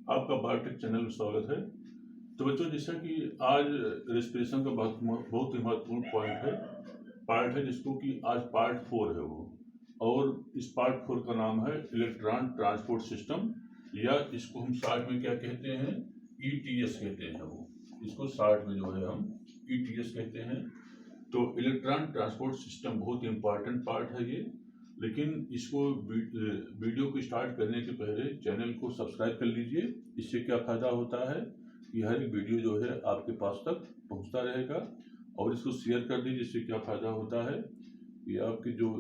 आपका biotech channel में स्वागत है। तो बच्चों, जैसा कि आज रेस्पिरेशन का बहुत ही महत्वपूर्ण पार्ट है जिसको कि आज पार्ट 4 है वो। और इस पार्ट 4 का नाम है इलेक्ट्रॉन ट्रांसपोर्ट सिस्टम, या इसको हम शॉर्ट में क्या कहते हैं, ETS कहते हैं। वो इसको शॉर्ट में जो है हम ETS कहते हैं। तो इलेक्ट्रॉन ट्रांसपोर्ट सिस्टम बहुत इंपॉर्टेंट पार्ट है ये। लेकिन इसको वीडियो को स्टार्ट करने के पहले चैनल को सब्सक्राइब कर लीजिए। इससे क्या फ़ायदा होता है कि हर एक वीडियो जो है आपके पास तक पहुंचता रहेगा। और इसको शेयर कर दीजिए। इससे क्या फ़ायदा होता है कि आपके जो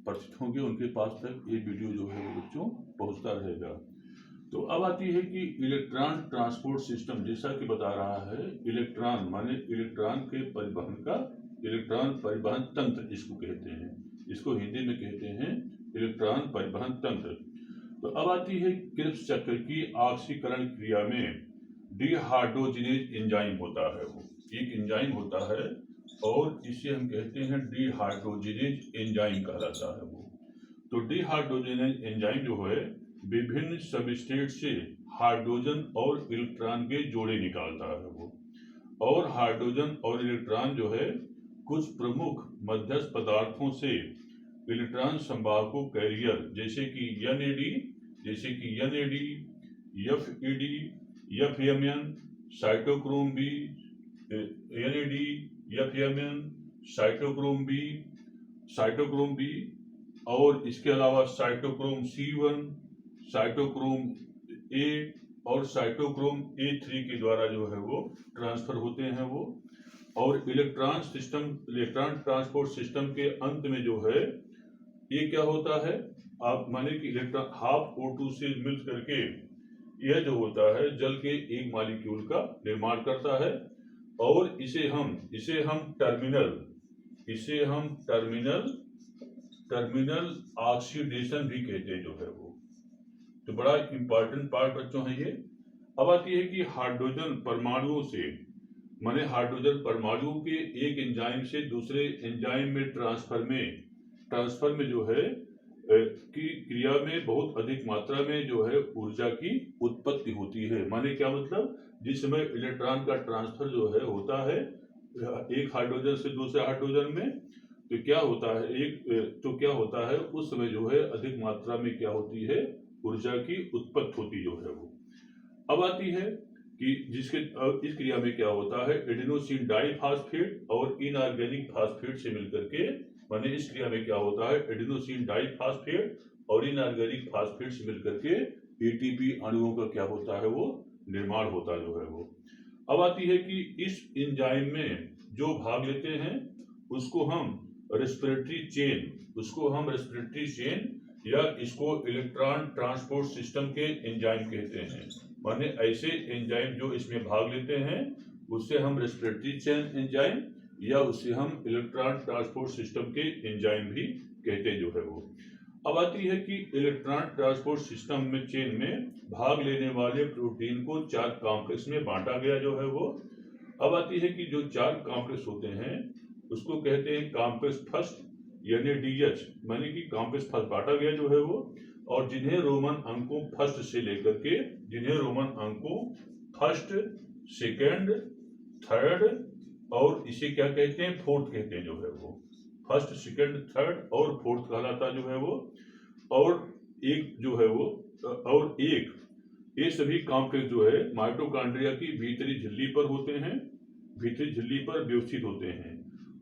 परिचित होंगे उनके पास तक ये वीडियो जो है वो बच्चों पहुंचता रहेगा। तो अब आती है कि इलेक्ट्रॉन ट्रांसपोर्ट सिस्टम, जैसा कि बता रहा है, इलेक्ट्रॉन माने इलेक्ट्रॉन के परिवहन का, इलेक्ट्रॉन परिवहन तंत्र इसको कहते हैं। इसको हिंदी में कहते हैं इलेक्ट्रॉन परिवहन तंत्र। तो अब आती है क्रिप्स चक्र की ऑक्सीकरण क्रिया में डिहाइड्रोजिनेज एंजाइम होता है। वो एक एंजाइम होता है और इसे हम कहते हैं डिहाइड्रोजिनेज एंजाइम कहलाता है वो। तो डिहाइड्रोजिनेज एंजाइम जो है विभिन्न सबस्ट्रेट से हाइड्रोजन और इलेक्ट्रॉन के जोड़े निकालता है वो। और हाइड्रोजन और इलेक्ट्रॉन जो है कुछ प्रमुख मध्यस्थ पदार्थों से इलेक्ट्रॉन संवाहकों कैरियर जैसे कि NAD, FED, FMN, cytochrome B, NAD, FMN, cytochrome B और इसके अलावा साइटोक्रोम C1, साइटोक्रोम A और साइटोक्रोम A3 के द्वारा जो है वो ट्रांसफर होते हैं वो। और इलेक्ट्रॉन ट्रांसपोर्ट सिस्टम के अंत में जो है ये क्या होता है, आप माने कि इलेक्ट्रॉन हाफ O2 से मिल करके यह जो होता है जल के एक मॉलिक्यूल का निर्माण करता है। और इसे हम टर्मिनल ऑक्सीडेशन भी कहते हैं जो है वो। तो बड़ा इंपॉर्टेंट पार्ट बच्चों है ये। अब आती है कि हाइड्रोजन परमाणुओं के एक एंजाइम से दूसरे एंजाइम में ट्रांसफर में जो है की क्रिया में बहुत अधिक मात्रा में जो है ऊर्जा की उत्पत्ति होती है। माने क्या मतलब, जिस समय इलेक्ट्रॉन का ट्रांसफर जो है होता है एक हाइड्रोजन से दूसरे हाइड्रोजन में, तो क्या होता है उस समय जो है अधिक मात्रा में क्या होती है, ऊर्जा की उत्पत्ति होती जो है वो। अब आती है कि इस क्रिया में क्या होता है, एडेनोसिन डाइफॉस्फेट और इनऑर्गेनिक फास्फेट से मिलकर के, माने इस क्रिया में क्या होता है, एडेनोसिन डाइफॉस्फेट और इनऑर्गेनिक फास्फेट से मिलकर के ATP अणुओं का क्या होता है वो निर्माण होता जो है वो। अब आती है कि इस एंजाइम में जो भाग लेते हैं उसको हम रेस्पिरेटरी चेन या इसको इलेक्ट्रॉन ट्रांसपोर्ट सिस्टम के एंजाइम कहते हैं। माने ऐसे एंजाइम जो इसमें भाग लेते हैं उससे हम रेस्पिरेटरी चेन एंजाइम या उससे हम इलेक्ट्रॉन ट्रांसपोर्ट सिस्टम के एंजाइम भी कहते हैं जो है वो। अब आती है कि इलेक्ट्रॉन ट्रांसपोर्ट सिस्टम में चेन में भाग लेने वाले प्रोटीन को 4 कॉम्प्लेक्स में बांटा गया जो है वो। अब आती है कि जो 4 कॉम्प्लेक्स होते हैं उसको कहते हैं कॉम्प्लेक्स फर्स्ट यानी DH, माने कि कॉम्प्लेक्स फर्स्ट बांटा गया जो है वो। और जिन्हें रोमन अंकों फर्स्ट, सेकेंड, थर्ड और इसे क्या कहते हैं, फोर्थ कहते हैं जो है वो। फर्स्ट, सेकेंड, थर्ड और फोर्थ कहलाता जो है वो। और ये सभी कॉम्प्लेक्स जो है माइटोकॉन्ड्रिया की भीतरी झिल्ली पर व्यवस्थित होते हैं।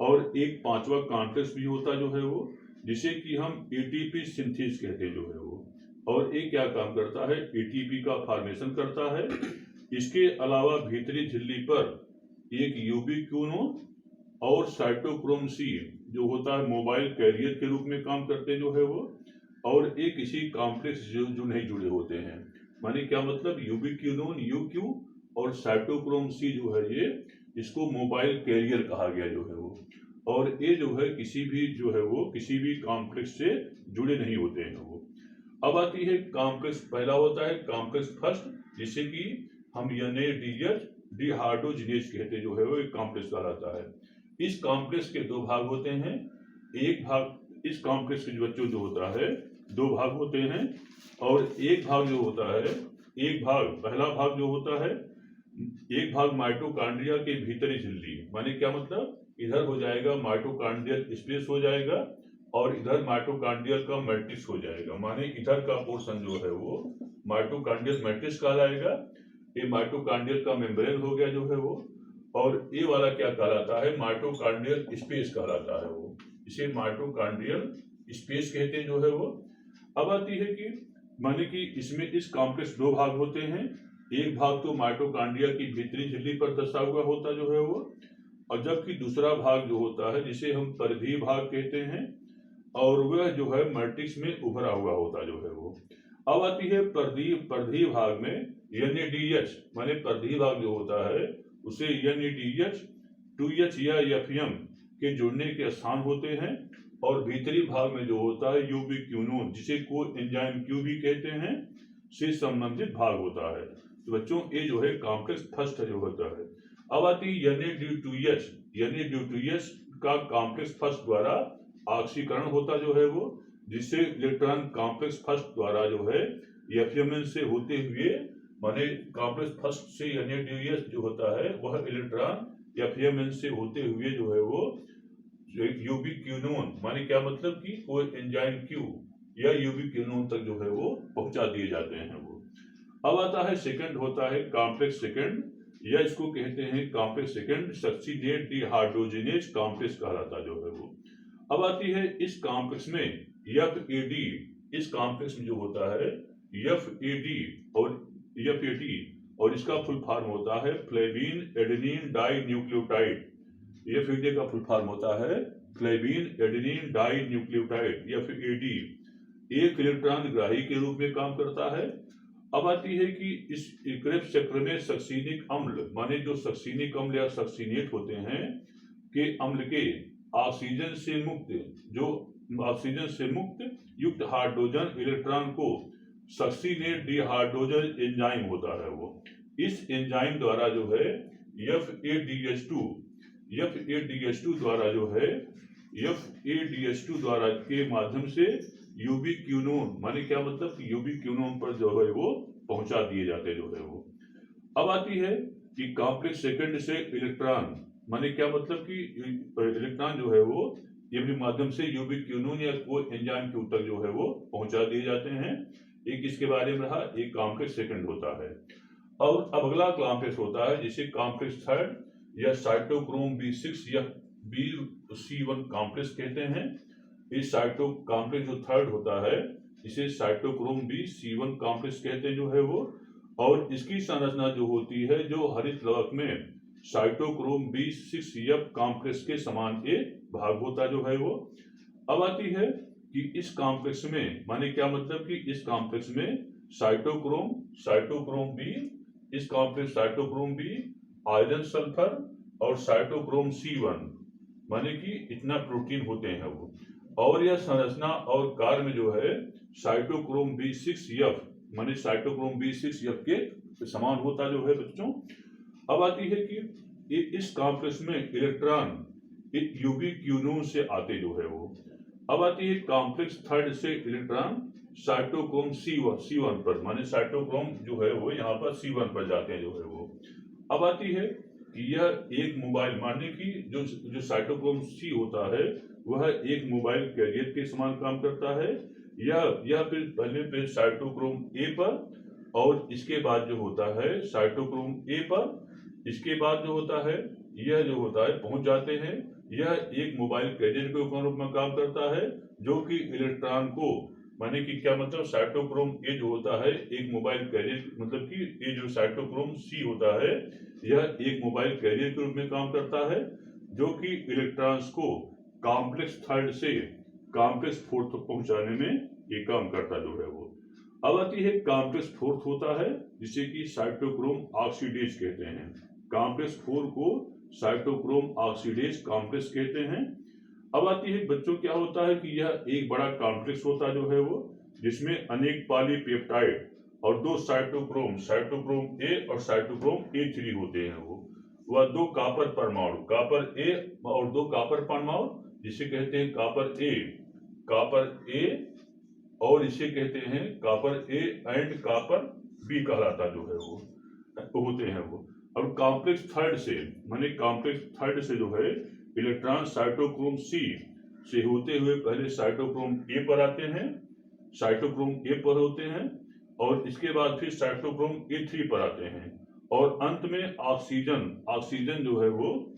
और एक 5वां कॉम्प्लेक्स भी होता जो है वो, जिसे कि हम ATP सिंथेसिस कहते हैं जो है वो। और ये क्या काम करता है, ATP का फॉर्मेशन करता है। इसके अलावा भीतरी झिल्ली पर एक यूबिक्विनोन और साइटोक्रोम C जो होता है मोबाइल कैरियर के रूप में काम करते जो है वो। और एक इसी कॉम्प्लेक्स जो नहीं जुड़े होते हैं, माने क्या मतलब, यूबिक्विनोन UQ और साइटोक्रोम C जो है ये, इसको मोबाइल कैरियर कहा गया जो है वो। और ये जो है किसी भी कॉम्प्लेक्स से जुड़े नहीं होते हैं वो। अब आती है कॉम्प्लेक्स, पहला होता है कॉम्प्लेक्स फर्स्ट, जिसे कि हम NADH डिहाइड्रोजिनेज कहते जो है वो एक कॉम्प्लेक्स कहलाता है। इस कॉम्प्लेक्स के 2 भाग होते हैं। एक भाग इस कॉम्प्लेक्स के बच्चों जो होता है 2 भाग होते हैं। और एक भाग जो होता है एक भाग, पहला भाग जो होता है, एक भाग माइटोकॉन्ड्रिया के भीतरी झिल्ली, माने क्या मतलब, इधर हो जाएगा माइटोकॉन्ड्रियल स्पेस हो जाएगा और इधर माइटोकॉन्ड्रियल का मैट्रिक्स हो जाएगा, माने इधर का पोर्शन जो है वो माइटोकॉन्ड्रियल मैट्रिक्स कहलाएगा। ये माइटोकॉन्ड्रियल का मेम्ब्रेन हो गया जो है वो, और ये वाला क्या कहलाता है, माइटोकॉन्ड्रियल स्पेस कहलाता है वो, इसे माइटोकॉन्ड्रियल स्पेस कहते हैं जो है वो। अब आती है कि माने कि इसमें इस कॉम्प्लेक्स दो भाग होते हैं, एक भाग तो माइटोकॉन्ड्रिया की भीतरी झिल्ली पर दर्शा हुआ होता जो है वो, और जबकि दूसरा भाग जो होता है जिसे हम परिधीय भाग कहते हैं, और वह जो है मैट्रिक्स में उभरा हुआ होता जो है वो। अब आती है परिधीय भाग में NADH, माने परिधीय भाग जो होता है उसे NADH 2H या FM के जुड़ने के स्थान होते हैं, और भीतरी भाग में जो होता है यूबिक्विनोन, जिसे कोएंजाइम Q भी कहते हैं, से संबंधित भाग होता है। तो बच्चों ये जो है कॉम्प्लेक्स फर्स्ट जो होता है। अब आती है NAD2H का कॉम्प्लेक्स फर्स्ट द्वारा ऑक्सीकरण होता जो है वो, जिससे इलेक्ट्रॉन कॉम्प्लेक्स फर्स्ट द्वारा जो है FMN से होते हुए, माने कॉम्प्लेक्स फर्स्ट से NADH जो होता है वह इलेक्ट्रॉन FMN से होते हुए जो है वो यूबिक्विनोन, माने क्या मतलब कि कोएंजाइम Q या यूबिक्विनोन तक जो है वो पहुंचा दिए जाते हैं वो। अब आता है सेकंड होता है कॉम्प्लेक्स सेकंड, या इसको कहते हैं complex second succinate dehydrogenase complex कहलाता जो है वो। अब आती है इस कॉम्प्लेक्स में FAD, इस कॉम्प्लेक्स में जो होता है FAD और इसका फुल फॉर्म होता है फ्लेवीन एडेनिन डाई न्यूक्लियोटाइड। FAD का फुल फॉर्म होता है फ्लेवीन एडेनिन डाई न्यूक्लियोटाइड, FAD। एक इलेक्ट्रॉन ग्राही के रूप में काम करता है। अब आती है कि इस क्रेब्स चक्र में सक्सीनिक अम्ल, माने जो सक्सीनिक अम्ल या सक्सीनेट होते हैं के अम्ल के ऑक्सीजन से मुक्त युक्त हाइड्रोजन इलेक्ट्रॉन को सक्सीनेट डिहाइड्रोजन एंजाइम होता है वो, इस एंजाइम द्वारा जो है FADH2 द्वारा जो है FADH2 द्वारा के माध्यम से यूबिक्विनोन, माने क्या मतलब कि यूबिक्विनोन पर जो है वो पहुंचा दिए जाते जो है वो। अब आती है कि कॉम्प्लेक्स सेकंड से इलेक्ट्रॉन, माने क्या मतलब कि इलेक्ट्रॉन जो है वो ये भी माध्यम से यूबिक्विनोन या कोएंजाइम Q तक जो है वो पहुंचा दिए जाते हैं। एक इसके बारे में रहा, एक कॉम्प्लेक्स सेकंड होता है। और अब अगला कॉम्प्लेक्स होता है जिसे कॉम्प्लेक्स थर्ड या साइटोक्रोम B6 या BC1 कॉम्प्लेक्स कहते हैं। इस साइटो कॉम्प्लेक्स जो थर्ड होता है इसे साइटोक्रोम B C1 कॉम्प्लेक्स कहते हैं जो है वो, और इसकी संरचना जो होती है जो हरित लवक में साइटोक्रोम B6F कॉम्प्लेक्स के समान एक भाग होता जो है वो। अब आती है कि इस कॉम्प्लेक्स में, माने क्या मतलब कि इस कॉम्प्लेक्स में साइटोक्रोम B, इस complex cytochrome B, iron sulphur और साइटोक्रोम C1, माने कि इतना प्रोटीन होते हैं वो, और यह संरचना और कार्य में जो है साइटोक्रोम B6F, माने साइटोक्रोम B6F के समान होता जो है बच्चों। अब आती है कि इस कॉम्प्लेक्स में इलेक्ट्रॉन यूबिक्विनोन से आते जो है वो। अब आती है कॉम्प्लेक्स थर्ड से इलेक्ट्रॉन साइटोक्रोम C1 पर, माने साइटोक्रोम जो है वो यहाँ पर C1 पर जाते हैं जो है वो। अब आती है कि यह एक मोबाइल, माने कि जो साइटोक्रोम C होता है वह एक मोबाइल कैरियर के समान काम करता है। यह फिर पहले साइटोक्रोम A पर, और इसके बाद जो होता है साइटोक्रोम A पर, इसके बाद जो होता है यह जो होता है पहुंच जाते हैं। यह एक मोबाइल कैरियर के रूप में काम करता है, जो कि इलेक्ट्रॉन को, माने कि क्या मतलब साइटोक्रोम A जो होता है एक मोबाइल कैरियर, मतलब कि ये जो साइटोक्रोम C होता है यह एक मोबाइल कैरियर के रूप में काम करता है, जो कि इलेक्ट्रॉन्स को कॉम्प्लेक्स थर्ड से कॉम्प्लेक्स फोर्थ तक पहुंचाने में ये काम करता जो है वो। अब आती है कॉम्प्लेक्स फोर्थ होता है जिसे कि साइटोक्रोम ऑक्सीडेज कहते हैं। कॉम्प्लेक्स 4 को साइटोक्रोम ऑक्सीडेज कॉम्प्लेक्स कहते हैं। अब आती है बच्चों क्या होता है कि यह एक बड़ा कॉम्प्लेक्स होता जो है वो, जिसमें अनेक पॉलीपेप्टाइड और दो साइटोक्रोम A और साइटोक्रोम A3 होते हैं वो। वह दो कॉपर परमाणु, कॉपर A और दो कॉपर परमाणु, जिसे कहते हैं कॉपर A, और इसे कहते हैं copper A and copper B कहलाता जो है वो होते हैं वो। अब कॉम्प्लेक्स थर्ड से माने कॉम्प्लेक्स थर्ड से जो है इलेक्ट्रॉन साइटोक्रोम सी से होते हुए पहले साइटोक्रोम ए पर आते हैं, साइटोक्रोम ए पर होते हैं और इसके बाद फिर साइटोक्रोम ए3 पर आते हैं और अंत में ऑक्सीजन जो है वो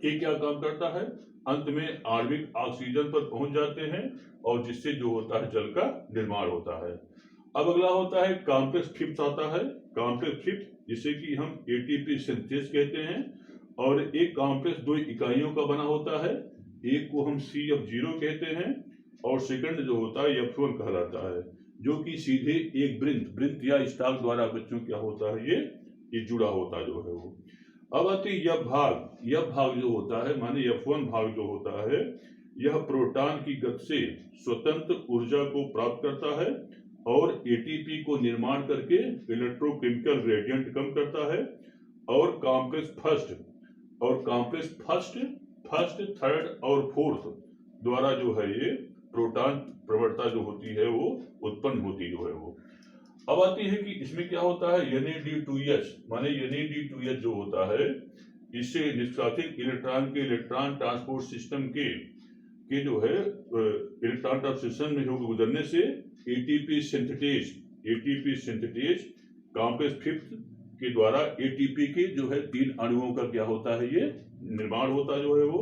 ये क्या काम करता है, अंत में आणविक ऑक्सीजन पर पहुंच जाते हैं और जिससे जो होता है जल का निर्माण होता है। अब अगला होता है कॉम्प्लेक्स फिफ्थ आता है, कॉम्प्लेक्स फिफ्थ जिसे कि हम एटीपी सिंथेस कहते हैं और एक कॉम्प्लेक्स दो इकाइयों का बना होता है, एक को हम CF0 कहते हैं और सेकंड जो होता है F1 कहलाता है, जो कि सीधे एक वृंत या स्टाक द्वारा बच्चों क्या होता है ये जुड़ा होता जो है वो। अब आती है यह भाग जो होता है माने F1 भाग जो होता है यह प्रोटॉन की गति से स्वतंत्र ऊर्जा को प्राप्त करता है और एटीपी को निर्माण करके इलेक्ट्रोकेमिकल ग्रेडियंट कम करता है और कॉम्प्लेक्स फर्स्ट थर्ड और फोर्थ द्वारा जो है ये प्रोटॉन प्रवणता जो होती है वो उत्पन्न होती जो है वो। अब आती है कि इसमें क्या होता है NAD2S माने NAD2S जो होता है इससे निष्कासित इलेक्ट्रॉन के इलेक्ट्रॉन ट्रांसपोर्ट सिस्टम के जो है इलेक्ट्रॉन ट्रांसपोर्ट में गुजरने से एटीपी सिंथेटेज कॉम्प्लेक्स फिफ्थ के द्वारा एटीपी के जो है 3 अणुओं का क्या होता है ये निर्माण होता जो है वो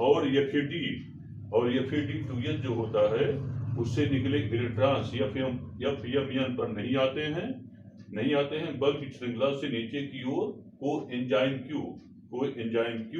और FAD2S जो होता है उससे निकले इलेक्ट्रॉन्स FMN पर नहीं आते हैं बल्कि श्रृंखला से नीचे की ओर कोएंजाइम Q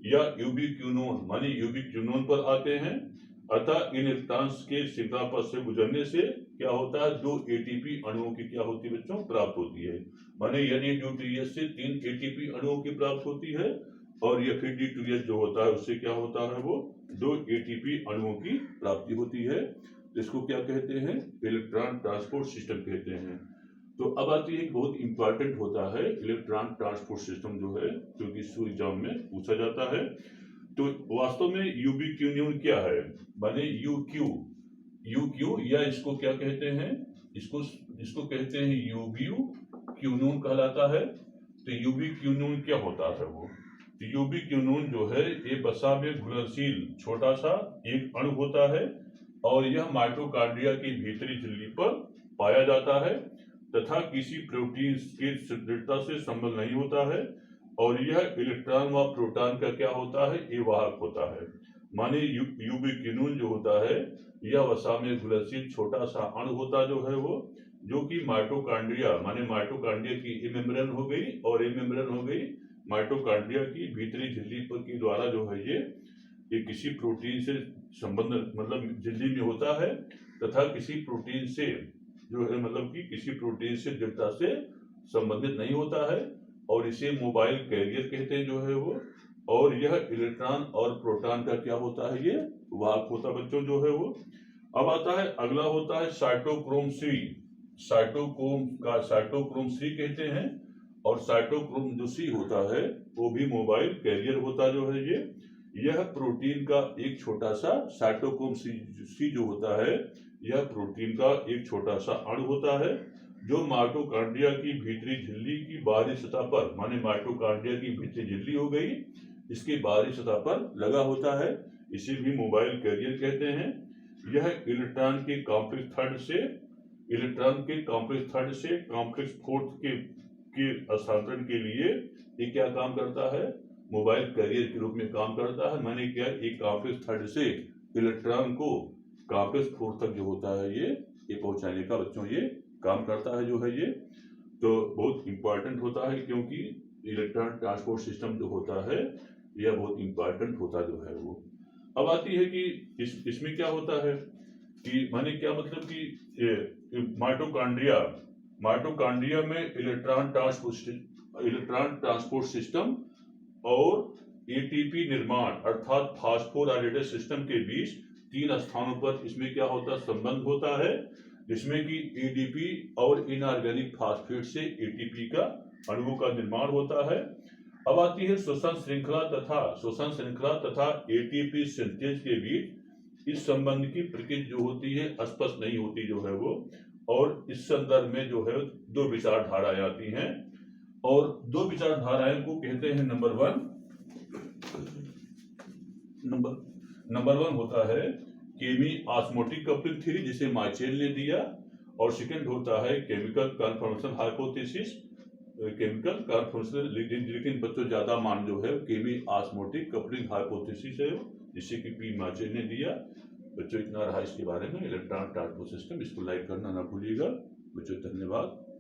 या यूबिक्विनोन माने यूबिक्विनोन पर आते हैं। अतः इन इलेक्ट्रॉन्स के श्रृंखला पथ से गुजरने से क्या होता है 2 एटीपी अणुओं की क्या होती है बच्चों प्राप्त होती है, माने NAD2S से 3 एटीपी अणुओं की प्राप्त होती है और FAD2S जो होता है उससे क्या होता है वो 2 एटीपी अणुओं की प्राप्ति होती है, इसको क्या कहते हैं इलेक्ट्रॉन ट्रांसपोर्ट सिस्टम कहते हैं। तो अब आती है बहुत इंपॉर्टेंट होता है इलेक्ट्रॉन ट्रांसपोर्ट सिस्टम जो है क्योंकि इसको एग्जाम में पूछा जाता है। तो वास्तव में यूबिक्विनोन क्या है माने यूक्यू या इसको क्या कहते हैं इसको कहते हैं यूबिक्विनोन कहलाता है। तो यूबिक्विनोन क्या होता है वो, तो यूबिक्विनोन जो है ये वसा में घुलनशील छोटा सा एक अणु होता है और यह माइटोकॉन्ड्रिया की भीतरी झिल्ली पर पाया जाता है तथा किसी प्रोटीन की दृढ़ता से संबंध नहीं होता है और यह इलेक्ट्रॉन व प्रोटॉन का क्या होता है ये वाहक होता है। माने यूबिक्विनोन जो होता है यह वसा में घुलनशील छोटा सा अणु होता जो है वो जो कि माइटोकॉन्ड्रिया माने माइटोकॉन्ड्रिया की ए मेम्ब्रेन हो गई और ए मेम्ब्रेन हो गई माइटोकॉन्ड्रिया की भीतरी झिल्ली पर की द्वारा जो है ये किसी प्रोटीन से संबंध मतलब झिल्ली में होता है तथा किसी प्रोटीन से जो है मतलब कि किसी प्रोटीन से दृढ़ता से संबंधित नहीं होता है और इसे मोबाइल कैरियर कहते हैं जो है वो और यह इलेक्ट्रॉन और प्रोटॉन का क्या होता है ये वाहक होता बच्चों जो है वो। अब आता है अगला होता है साइटोक्रोम सी कहते हैं और साइटोक्रोम जो सी होता है वो भी मोबाइल कैरियर होता जो है ये। यह प्रोटीन का एक छोटा सा साइटोक्रोम सी जो होता है यह प्रोटीन का एक छोटा सा अणु होता है जो माइटोकॉन्ड्रिया की भीतरी झिल्ली की बाहरी सतह पर माने माइटोकॉन्ड्रिया की भीतरी झिल्ली हो गई इसकी बाहरी सतह पर लगा होता है, इसे भी मोबाइल कैरियर कहते हैं। यह इलेक्ट्रॉन के कॉम्प्लेक्स थर्ड से कॉम्प्लेक्स फोर्थ के हस्तांतरण के लिए ये क्या काम करता है मोबाइल कैरियर के रूप में काम करता है। माने क्या एक कॉम्प्लेक्स थर्ड से इलेक्ट्रॉन को कॉम्प्लेक्स फोर्थ तक जो होता है ये पहुंचाने का बच्चों ये काम करता है जो है ये। तो बहुत इंपॉर्टेंट होता है क्योंकि इलेक्ट्रॉन ट्रांसपोर्ट सिस्टम जो होता है यह बहुत इंपॉर्टेंट होता जो है वो। अब आती है कि इसमें क्या होता है कि माने क्या मतलब कि माइटोकॉन्ड्रिया में इलेक्ट्रॉन ट्रांसपोर्ट सिस्टम और एटीपी निर्माण अर्थात फास्फोराइलेटेड सिस्टम के बीच 3 स्थानों पर इसमें क्या होता है संबंध होता है जिसमें कि एडीपी और इनऑर्गेनिक फास्फेट से एटीपी का अणुओं का निर्माण होता है। अब आती है श्वसन श्रृंखला तथा एटीपी सिंथेज के बीच इस संबंध की प्रकृति जो होती है स्पष्ट नहीं होती जो है वो और इस संदर्भ में जो है दो विचारधाराएं आती हैं, और दो विचारधाराएं को कहते हैं नंबर वन होता है केमी ऑस्मोटिक कपलिंग थ्योरी, जिसे मार्चेल ने दिया, और सेकंड होता है केमिकल कन्फर्मेशन हाइपोथेसिस। लेकिन बच्चों ज्यादा मान जो है केमी ऑस्मोटिक कपलिंग हाइपोथेसिस है, जिससे कि पी मार्चेल ने दिया। बच्चों इतना रहा इसके बारे में इलेक्ट्रॉन ट्रांसपोर्ट सिस्टम। इसको लाइक करना ना भूलिएगा बच्चों। धन्यवाद।